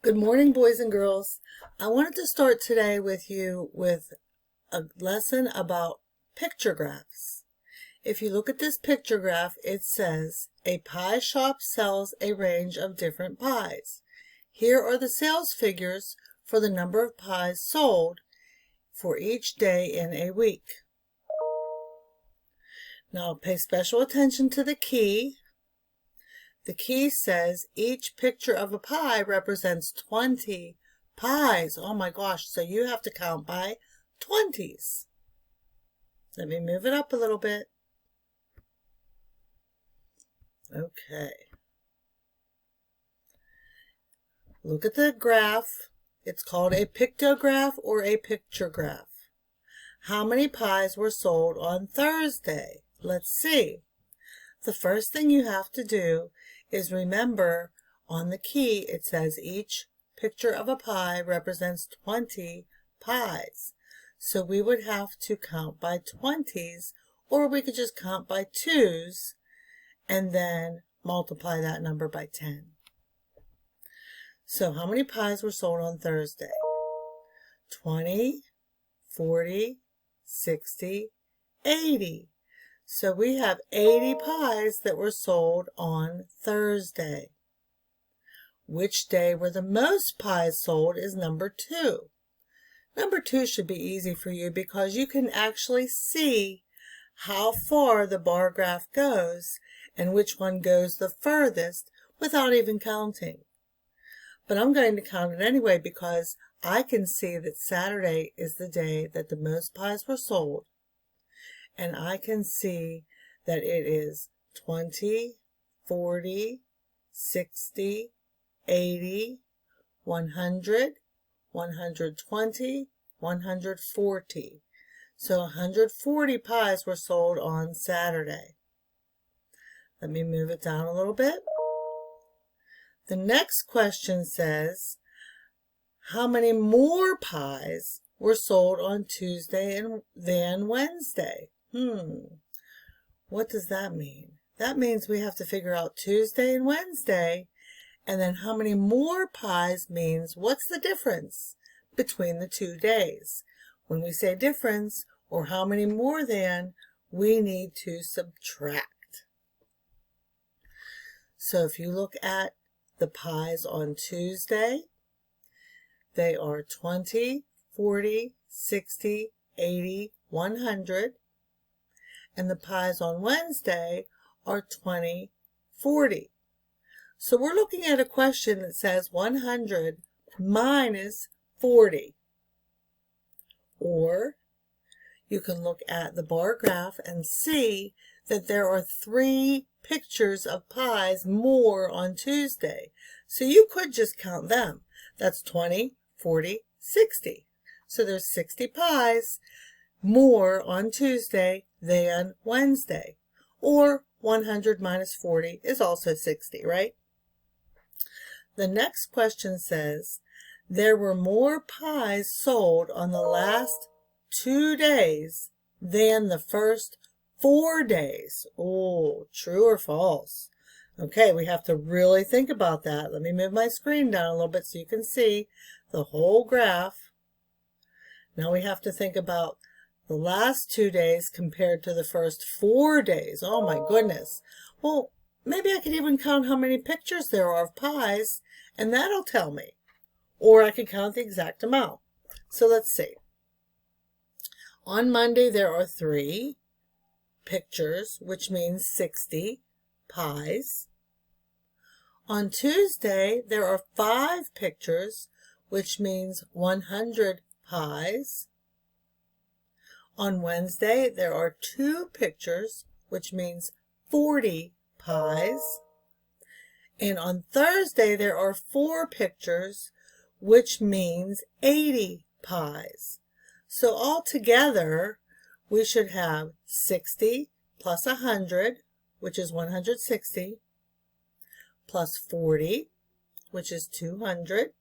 Good morning, boys and girls. I wanted to start today with you with a lesson about picture graphs. If you look at this picture graph, it says a pie shop sells a range of different pies. Here are the sales figures for the number of pies sold for each day in a week. Now pay special attention to the key. The key says each picture of a pie represents 20 pies. Oh my gosh, so you have to count by 20s. Let me move it up a little bit. Okay. Look at the graph. It's called a pictograph or a picture graph. How many pies were sold on Thursday? Let's see. The first thing you have to do is remember on the key it says each picture of a pie represents 20 pies. So we would have to count by 20s, or we could just count by 2s and then multiply that number by 10. So how many pies were sold on Thursday? 20, 40, 60, 80. So we have 80 pies that were sold on Thursday. Which day were the most pies sold is number 2. Number 2 should be easy for you because you can actually see how far the bar graph goes and which one goes the furthest without even counting. But I'm going to count it anyway because I can see that Saturday is the day that the most pies were sold. And I can see that it is 20, 40, 60, 80, 100, 120, 140. So 140 pies were sold on Saturday. Let me move it down a little bit. The next question says, how many more pies were sold on Tuesday than Wednesday? What does that mean? That means we have to figure out Tuesday and Wednesday, and then how many more pies means what's the difference between the 2 days. When we say difference or how many more than, we need to subtract. So if you look at the pies on Tuesday, they are 20, 40, 60, 80, 100. And the pies on Wednesday are 20, 40. So we're looking at a question that says 100 minus 40. Or you can look at the bar graph and see that there are 3 pictures of pies more on Tuesday. So you could just count them. That's 20, 40, 60. So there's 60 pies more on Tuesday than Wednesday. Or 100 minus 40 is also 60, right? The next question says, there were more pies sold on the last 2 days than the first 4 days. Oh, true or false? Okay, we have to really think about that. Let me move my screen down a little bit so you can see the whole graph. Now we have to think about the last 2 days compared to the first 4 days. Oh my goodness. Well, maybe I could even count how many pictures there are of pies, and that'll tell me. Or I could count the exact amount. So let's see. On Monday there are 3 pictures, which means 60 pies. On Tuesday there are 5 pictures, which means 100 pies. On Wednesday, there are 2 pictures, which means 40 pies. And on Thursday, there are 4 pictures, which means 80 pies. So altogether, we should have 60 plus 100, which is 160, plus 40, which is 200,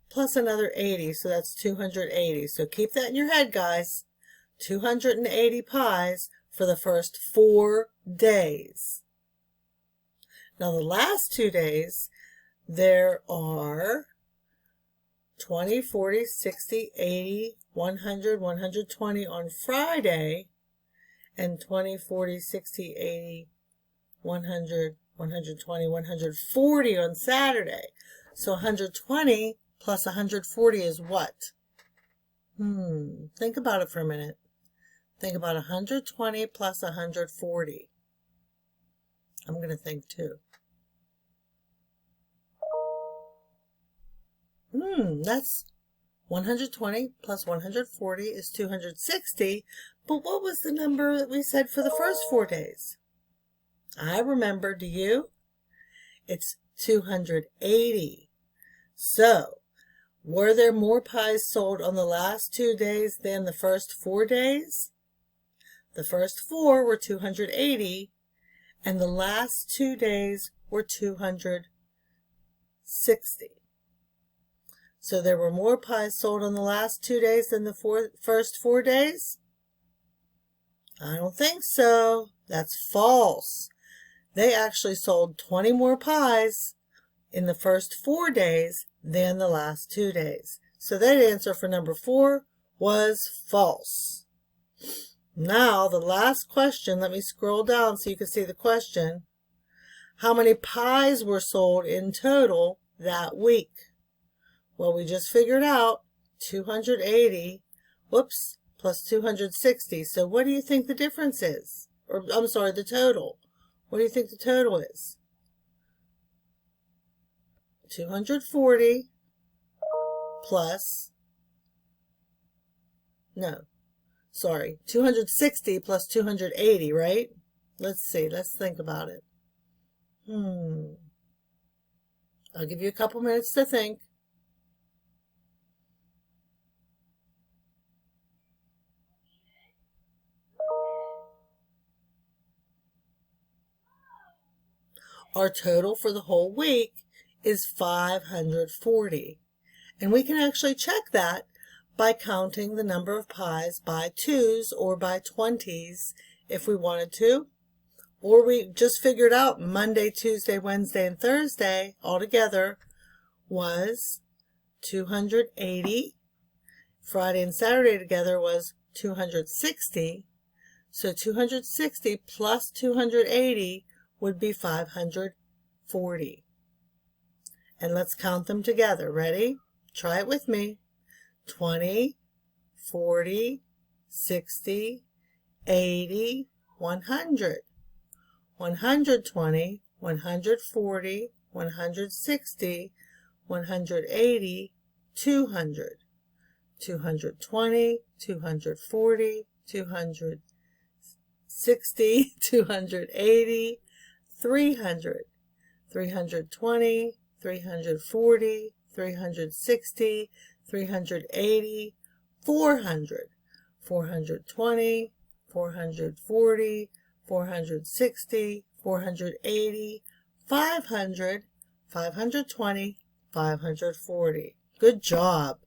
plus another 80, so that's 280. So keep that in your head, guys. 280 pies for the first 4 days. Now the last 2 days, there are 20, 40, 60, 80, 100, 120 on Friday, and 20, 40, 60, 80, 100, 120, 140 on Saturday. So 120 plus 140 is what? Think about it for a minute. Think about 120 plus 140. I'm going to think too. That's 120 plus 140 is 260. But what was the number that we said for the first 4 days? I remember, do you? It's 280. So, were there more pies sold on the last 2 days than the first 4 days? The first 4 were 280, and the last 2 days were 260. So there were more pies sold on the last 2 days than the first 4 days? I don't think so. That's false. They actually sold 20 more pies in the first 4 days than the last 2 days. So that answer for number 4 was false. Now, the last question, let me scroll down so you can see the question. How many pies were sold in total that week? Well, we just figured out 280, plus 260. So what do you think the difference is? Or, I'm sorry, the total. What do you think the total is? 240 plus, 260 plus 280, right? Let's see, let's think about it. I'll give you a couple minutes to think. Our total for the whole week is 540. And we can actually check that by counting the number of pies by 2s or by 20s if we wanted to. Or we just figured out Monday, Tuesday, Wednesday, and Thursday altogether was 280. Friday and Saturday together was 260. So 260 plus 280 would be 540. And let's count them together. Ready? Try it with me. 20, 40, 60, 80, 100. 120, 140, 160, 180, 200. 220, 240, 260, 280, 300, 320, 340, 360, 380, 400, 420, 440, 460, 480, 500, 520, 540. Good job.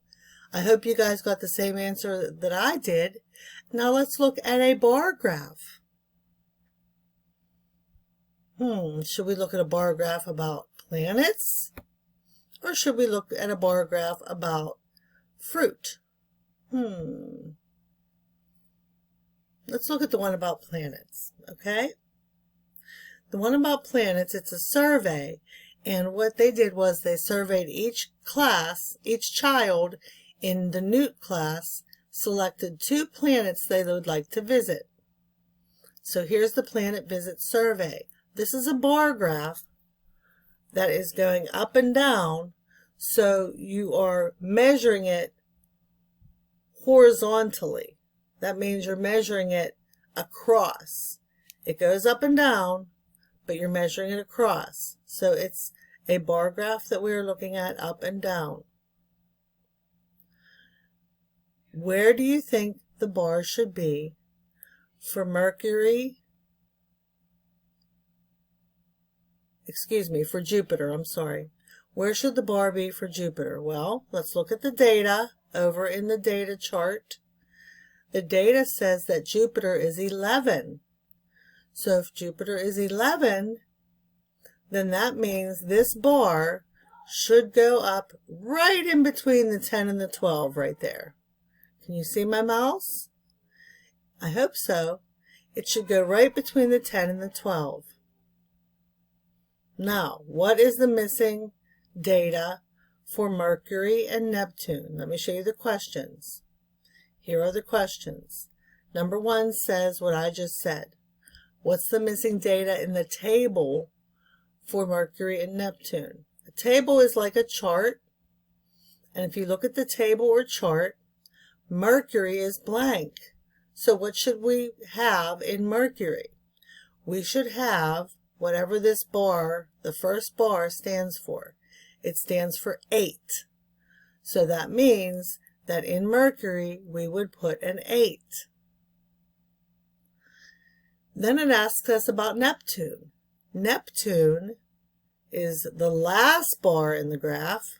I hope you guys got the same answer that I did. Now let's look at a bar graph. Should we look at a bar graph about planets? Or should we look at a bar graph about fruit? Let's look at the one about planets, okay? The one about planets, it's a survey, and what they did was they surveyed each class, each child in the Newt class, selected 2 planets they would like to visit. So here's the planet visit survey. This is a bar graph that is going up and down, so you are measuring it horizontally. That means you're measuring it across. It goes up and down, but you're measuring it across. So it's a bar graph that we are looking at up and down. Where do you think the bar should be for Mercury? For Jupiter, I'm sorry. Where should the bar be for Jupiter? Well, let's look at the data over in the data chart. The data says that Jupiter is 11. So if Jupiter is 11, then that means this bar should go up right in between the 10 and the 12 right there. Can you see my mouse? I hope so. It should go right between the 10 and the 12. Now, what is the missing data for Mercury and Neptune? Let me show you the questions. Here are the questions. Number 1 says what I just said. What's the missing data in the table for Mercury and Neptune? A table is like a chart, and if you look at the table or chart, Mercury is blank. So what should we have in Mercury? We should have whatever this bar, the first bar, stands for. It stands for 8. So that means that in Mercury we would put an 8. Then it asks us about Neptune. Neptune is the last bar in the graph,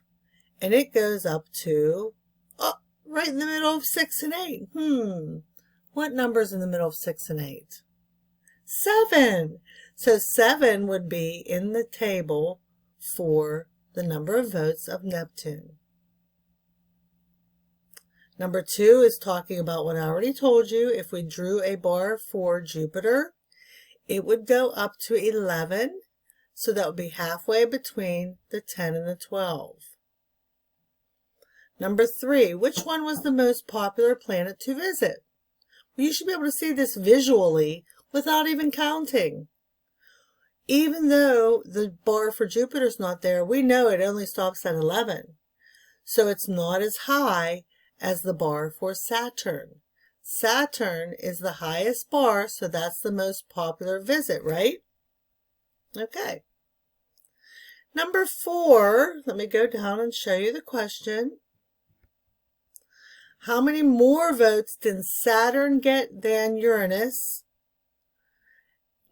and it goes up to right in the middle of 6 and 8. What number's in the middle of 6 and 8? 7. So 7 would be in the table for the number of votes of Neptune. Number 2 is talking about what I already told you. If we drew a bar for Jupiter, it would go up to 11. So that would be halfway between the 10 and the 12. Number 3, which one was the most popular planet to visit? Well, you should be able to see this visually without even counting. Even though the bar for Jupiter is not there, we know it only stops at 11. So it's not as high as the bar for Saturn. Saturn is the highest bar, so that's the most popular visit, right? Okay. Number 4, let me go down and show you the question. How many more votes did Saturn get than Uranus?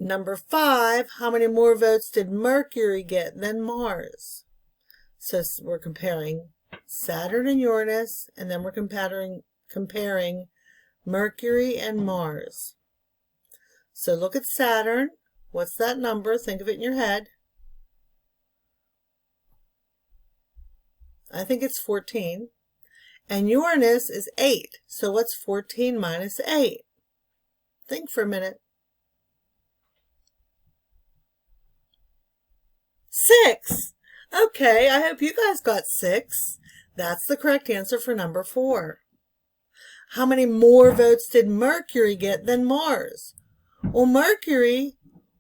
Number 5, how many more votes did Mercury get than Mars? So we're comparing Saturn and Uranus, and then we're comparing Mercury and Mars. So look at Saturn. What's that number? Think of it in your head. I think it's 14. And Uranus is 8. So what's 14 minus 8? Think for a minute. 6. Okay, I hope you guys got 6. That's the correct answer for number 4. How many more votes did Mercury get than Mars? Well, Mercury,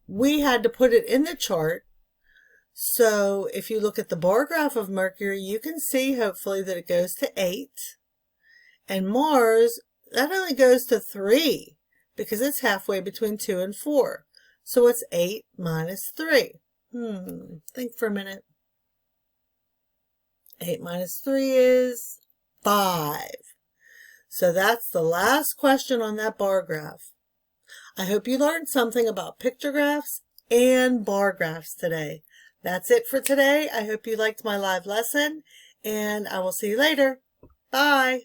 we had to put it in the chart. So if you look at the bar graph of Mercury, you can see hopefully that it goes to 8. And Mars, that only goes to 3 because it's halfway between 2 and 4. So it's 8 minus 3. Think for a minute. 8 minus 3 is 5. So that's the last question on that bar graph. I hope you learned something about picture graphs and bar graphs today. That's it for today. I hope you liked my live lesson, and I will see you later. Bye.